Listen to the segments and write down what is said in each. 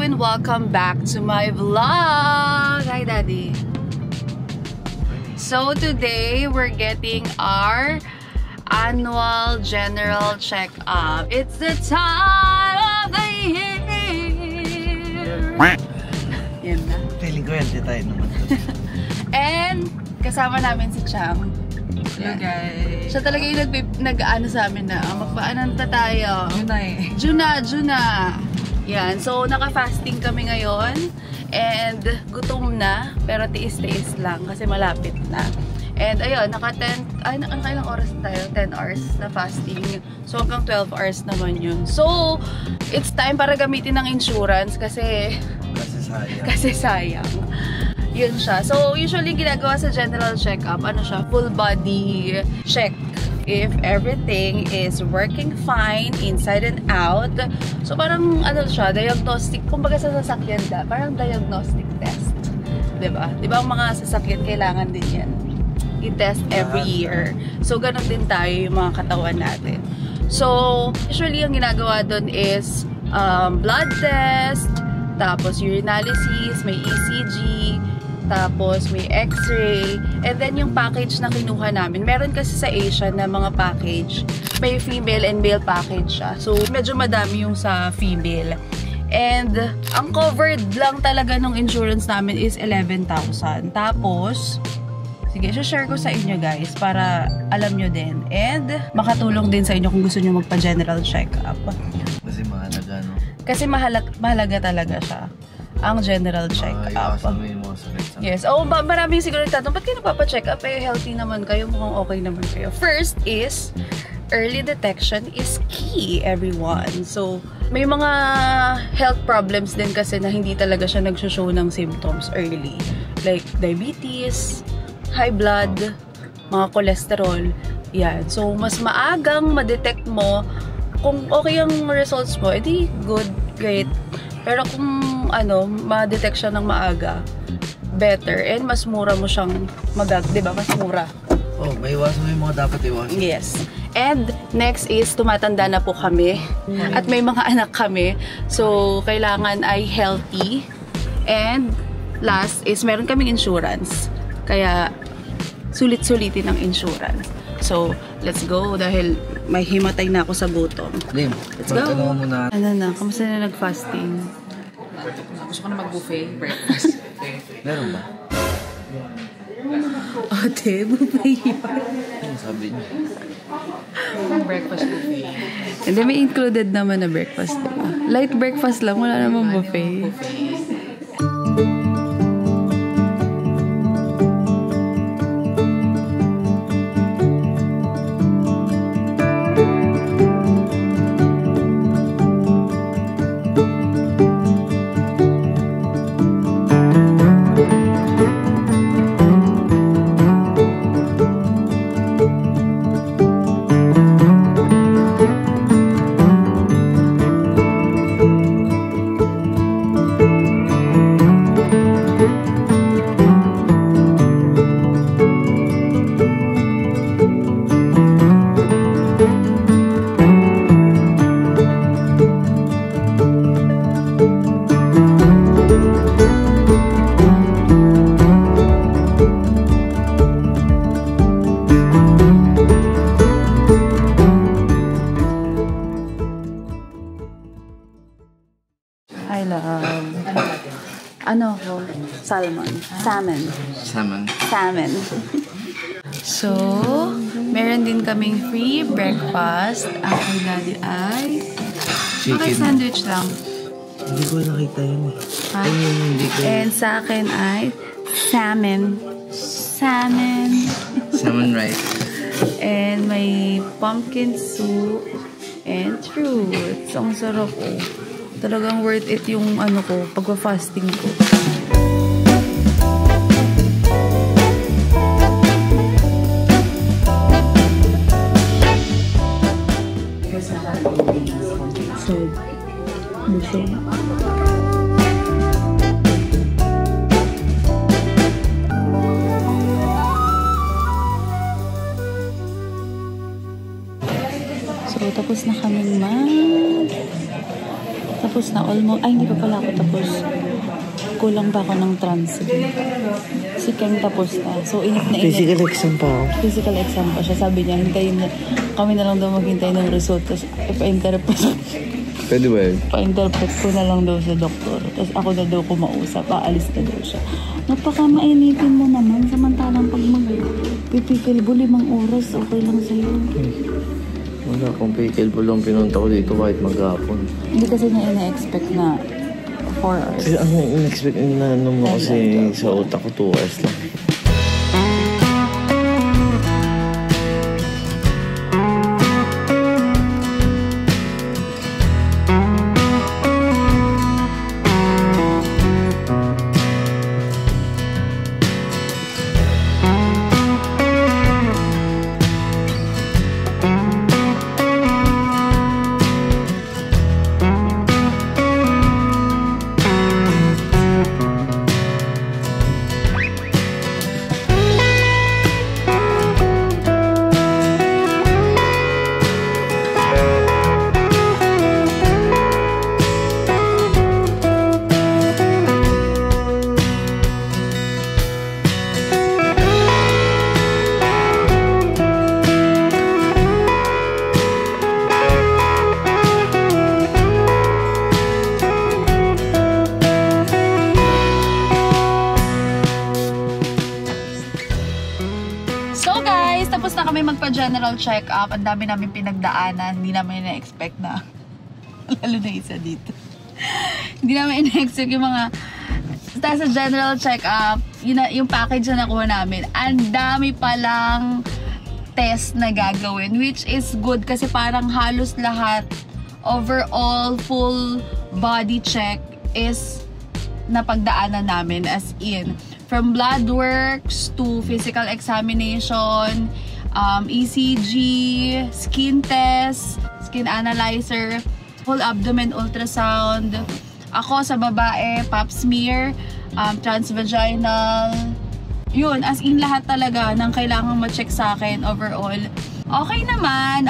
and welcome back to my vlog! Hi, Daddy! So today, we're getting our annual general check-up. It's the time of the year! Yan na. Feeling ko yan, tayo naman. And kasama namin si Chang. Hello guys! Siya talaga yung nag-ano sa amin na magpaanan na tayo. Juna Juna! Yan. So, naka-fasting kami ngayon. And gutom na. Pero tiis-tiis lang kasi malapit na. And ayun, ilang oras tayo? 10 hours na fasting. So, hanggang 12 hours naman yun. So, it's time para gamitin ng insurance kasi sayang. Yun siya. So, usually ginagawa sa general check-up, ano siya, full body check. If everything is working fine inside and out. So, parang ano siya, diagnostic. Kumbaga sa sasakyan parang diagnostic test. Diba? Diba ang mga sasakyan kailangan din yan? I-test every year. So, ganun din tayo yung mga katawan natin. So, usually ang ginagawa dun is blood test, tapos urinalysis, may ECG, tapos may x-ray, and then yung package na kinuha namin. Meron kasi sa Asia na mga package. May female and male package siya. So, medyo madami yung sa female. And, ang covered lang talaga ng insurance namin is 11,000. Tapos, sige, share ko sa inyo guys para alam nyo din. And, makatulong din sa inyo kung gusto nyo magpa-general check-up. Kasi mahalaga, no? Kasi mahalaga talaga siya. Ang general check-up. Yes. Oh, maraming siguro nagtatanong, ba't kayo nagpapa-check up? Eh, healthy naman kayo, mukhang okay naman kayo. First is, early detection is key, everyone. So, may mga health problems din kasi na hindi talaga siya nag-show ng symptoms early. Like diabetes, high blood, mga cholesterol. Yan. So, mas maagang ma-detect mo kung okay ang results mo, edi good, great. Pero kung ano, ma-detect siya ng maaga, better. And mas mura mo siyang diba? Mas mura. Oh, may iwasan mo yung mga dapat iwasan. Yes. And next is, tumatanda na po kami. At may mga anak kami. So, kailangan ay healthy. And last is, meron kaming insurance. Kaya, sulit-sulitin ang insurance. So, let's go. Dahil may himatay na ako sa gutom. Lim, let's go. Ano na? Kamusta na nag-fasting? Gusto ko na mag-buffet breakfast. Meron ba? Ate, buffet yun. Ano sabi niyo? Breakfast buffet. Hindi, may included naman na breakfast. Diba? Light breakfast lang. Wala namang buffet. I love salmon. So, meron din kaming free breakfast. Ang kay Daddy ay chicken sandwich lang. Hindi ko nakita yun eh. Ha? And sa akin ay salmon rice. And may pumpkin soup and fruits. Ang sarap oh. Talagang worth it yung ano ko, pagpa-fasting ko. So, tapos na kami tapos na. Almost, ay, hindi pa pala ako tapos. Kulang pa ako ng transit. Si Keng tapos na. So, init na init. Physical exam pa ako. Physical exam pa siya. Sabi niya, hintayin na, kami na lang daw maghintay ng result. Tapos, ipa-interpret. Pwede ba yun? Pa-interpret ko na lang daw sa doktor. Tapos, ako na daw kumausap. Aalis na daw siya. Napaka-mainitin mo naman. Samantalang pag mag-pipikil 5 oras, okay lang sa'yo. Wala akong pickle lang pinunta ko dito kahit maghapon. Hindi kasi niya ina-expect na 4 hours. Kasi ano yung in-expect na ano mo kasi sa utak ko 2 hours lang. Magpa-general check-up, ang dami namin pinagdaanan, hindi namin ina-expect na, lalo na isa dito, hindi namin ina-expect yung mga, sa general check-up, yung package na nakuha namin, ang dami palang test na gagawin, which is good kasi parang halos lahat, overall, full body check is napagdaanan namin, as in, from blood works to physical examination, ECG, skin test, skin analyzer, whole abdomen ultrasound. Ako sa babae, pap smear, transvaginal. Yun, as in lahat talaga ng kailangan ma-check sa akin overall. Okay naman.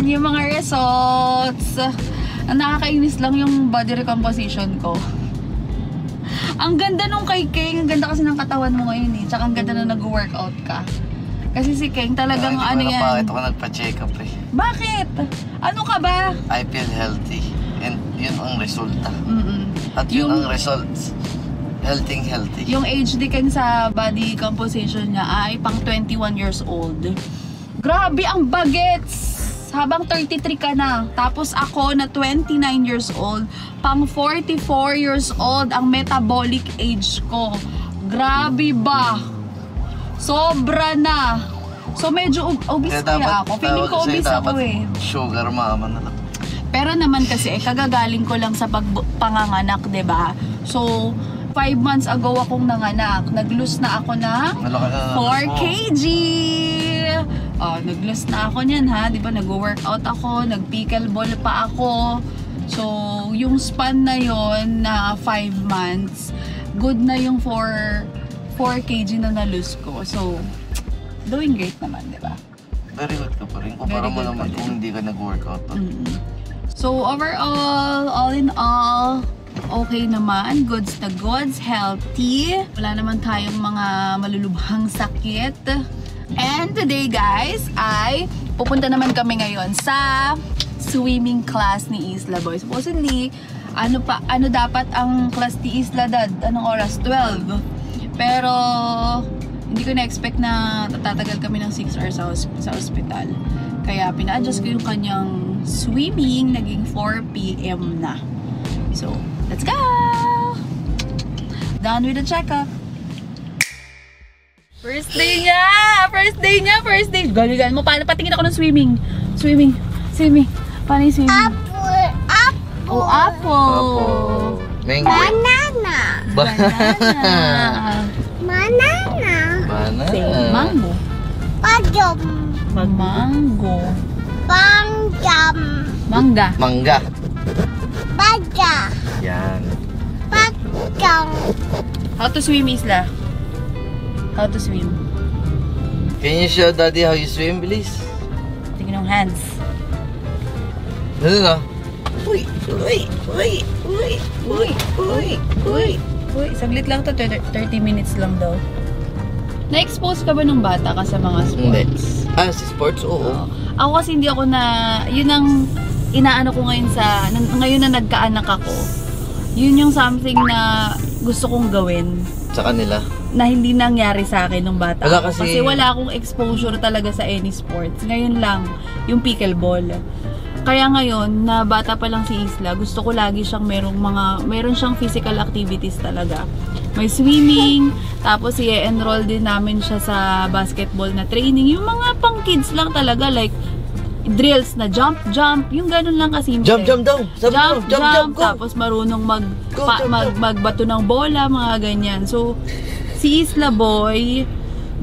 Yung mga results. Ang nakakainis lang yung body recomposition ko. Ang ganda nung kay Keng, ang ganda kasi ng katawan mo ngayon eh. Tsaka ang ganda na nag-workout ka. Kasi si Keng talagang ano yan. Bakit ako nagpa-check up eh? Bakit? Ano ka ba? I feel healthy. And yun ang resulta. At Yung- yun ang results. Healthy. Yung age ni Keng sa body composition niya ay pang 21 years old. Grabe ang bagets! Habang 33 ka na. Tapos ako na 29 years old, pang 44 years old ang metabolic age ko. Grabe ba? Sobra na. So medyo obese kaya ako. Feeling ko obese ako eh. Sugar mama na lang. Pero naman kasi kagagaling ko lang sa panganganak, 'di ba? So 5 months ago akong nanganak. Nag-lose na ako ng 4 kg. Nag-lose na ako niyan ha. 'Di ba? Nag-workout ako, nag-pickleball pa ako. So yung span na yon na 5 months, good na yung 4 kg na na-lose ko. So, doing great naman, di ba? Very good ka pa rin. Kumpara mo naman kung hindi ka nag-workout. So, overall, all in all, okay naman. Goods na goods, healthy. Wala naman tayong mga malulubhang sakit. And today, guys, ay pupunta naman kami ngayon sa swimming class ni Isla Boy. Supposedly, ano dapat ang class ni Isla, Dad? Anong oras? 12. Pero, hindi ko na-expect na tatagal kami ng 6 hours sa ospital. Kaya, pina-adjust ko yung kanyang swimming. Naging 4 PM na. So, let's go! Done with the checkup. First day niya! Galing mo. Paano? Patingin ako ng swimming. Swimming. Paano yung swimming? Apple. Oh, apple. Mango. Banana. Banana. Say mango. Pajom. Mango. Pangjam. Mangga. Baja. Yan. Pajang. How to swim, Isla? How to swim? Can you show daddy how you swim, please? Tingin ng hands. Ano na? Uy! Uy! Uy! Uy! Uy! Uy! Uy! Uy, saglit lang to, 30 minutes lang daw. Na-expose ka ba nung bata ka sa mga sports? Hindi. Sa sports? Oo. Ako kasi hindi ako yun ang inaano ko ngayon ngayon na nagkaanak ako. Yun yung something na gusto kong gawin. Sa kanila? Na hindi nangyari sa akin nung bata Wala ako. Kasi wala akong exposure talaga sa any sports. Ngayon lang, yung pickleball. Kaya ngayon, na bata pa lang si Isla, gusto ko lagi siyang meron siyang physical activities talaga. May swimming, tapos i-enroll din namin siya sa basketball na training. Yung mga pang kids lang talaga, like drills na jump, yung ganun lang kasimple. Jump daw! Jump, tapos marunong magbato ng bola, mga ganyan. So, si Isla Boy,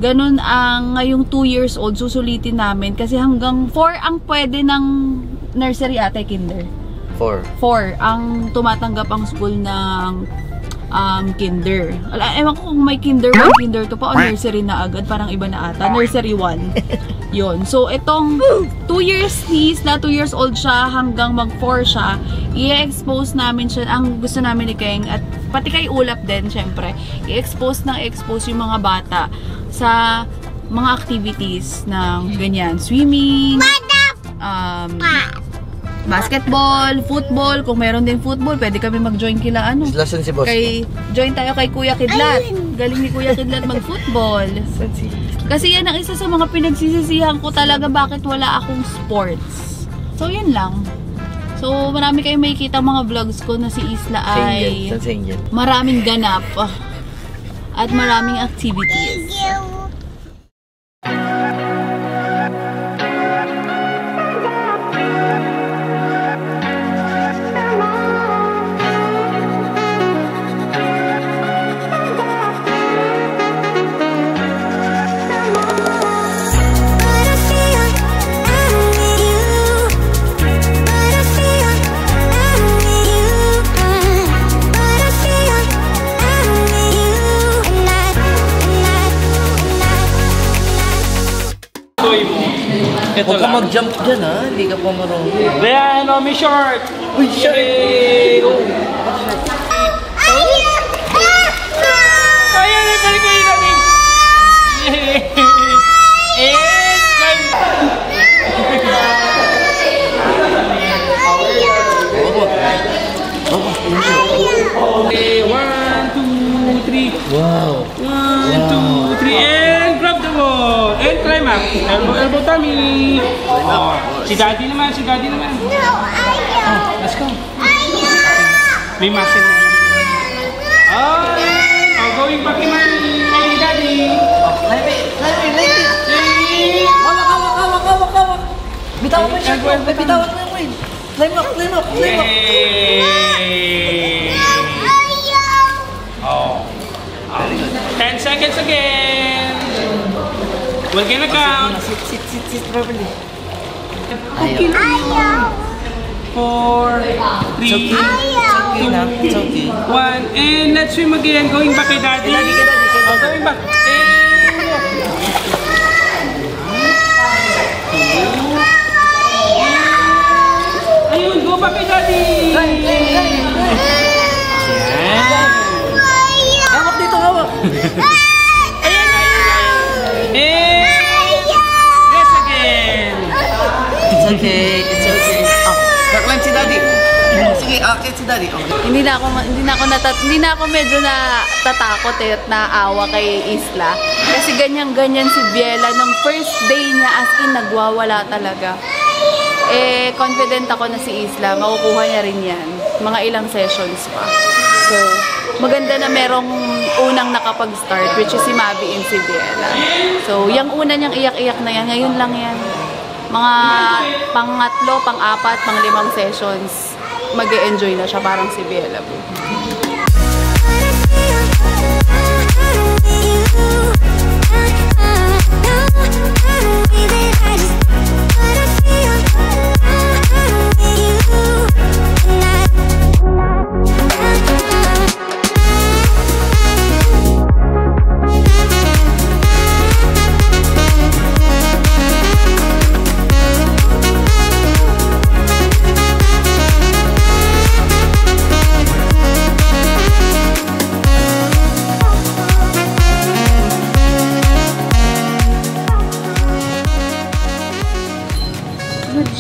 ganun ang ngayong 2 years old, susulitin namin. Kasi hanggang 4 ang pwede ng nursery ate, kinder. 4 ang tumatanggap ang school ng kinder. Ewan ko kung may kinder 1, kinder 2 pa o nursery na agad. Parang iba na ata. Nursery 1. Yun. So, itong 2 years ni Isla, 2 years old siya, hanggang mag-4 siya, i-expose namin siya. Ang gusto namin ni Keng, at pati kay Ulap din, syempre, i-expose yung mga bata sa mga activities ng ganyan. Swimming, basketball, football. Kung meron din football, pwede kami mag-join kila Lasan si boss? Join tayo kay Kuya Kidlat. Galing ni Kuya Kidlat mag-football. Kasi yan ang isa sa mga pinagsisisihan ko talaga bakit wala akong sports. So, yun lang. So, marami kayong makikita mga vlogs ko na si Isla ay maraming ganap at maraming activities. Huwag ka mag-jump dyan ha, hindi ka pa marunong. Kaya may short! Uy, short! Ayan, balik kayo namin! Okay, 1, 2, 3. Wow! 1, 2, 3, and grab the ball! And climb up! Elbow tummy! Oh, si daddy naman! No, let's go! May muscle na. Oh, going back naman kay daddy! Climb it! Hawak! Bitawan mo siya! Bitawan mo yung wheel! Climb up! Oh. 10 seconds again! We're gonna count! Sit properly. 4, 3, It's okay. 1, and let's swim again. Going back kay daddy. Oh, going back. Ayun, go back kay daddy. Hawak dito, hawak! Ayan. Yes again. It's okay. Climb si daddy. Sige, akit si daddy. Okay. Hindi na ako medyo natatakot at naawa kay Isla. Kasi ganyan-ganyan si Biela nung first day niya, as in nagwawala talaga. Confident ako na si Isla, makukuha niya rin yan. Mga ilang sessions pa. So, maganda na merong unang nakapag-start, which is si Mavi and si Biela. So, yung una niyang iyak-iyak na yan, ngayon lang yan. Mga pang-3, pang-4, pang-5 sessions, mag-e-enjoy na siya, parang si Biela po.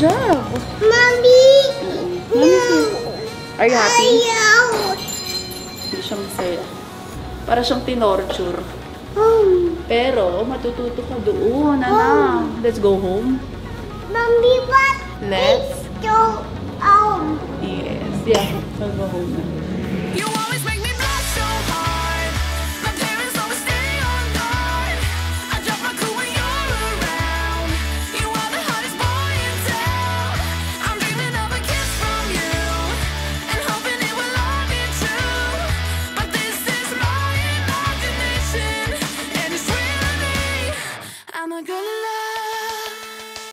job. Mommy. Let me see. Are you happy? Ayaw. Hindi siya masaya. Para siyang tinorture. Pero, matututo ka doon, anak. Let's go home. Mommy, what? Let's. Go home. Yes. Yeah. Let's go home na. You always make me blush so hard. My parents always stay on guard. I drop my cool when you're around. You are the hottest boy in town. I'm dreaming of a kiss from you and hoping it will all be true. But this is my imagination and it's real to me. I'm a girl in love.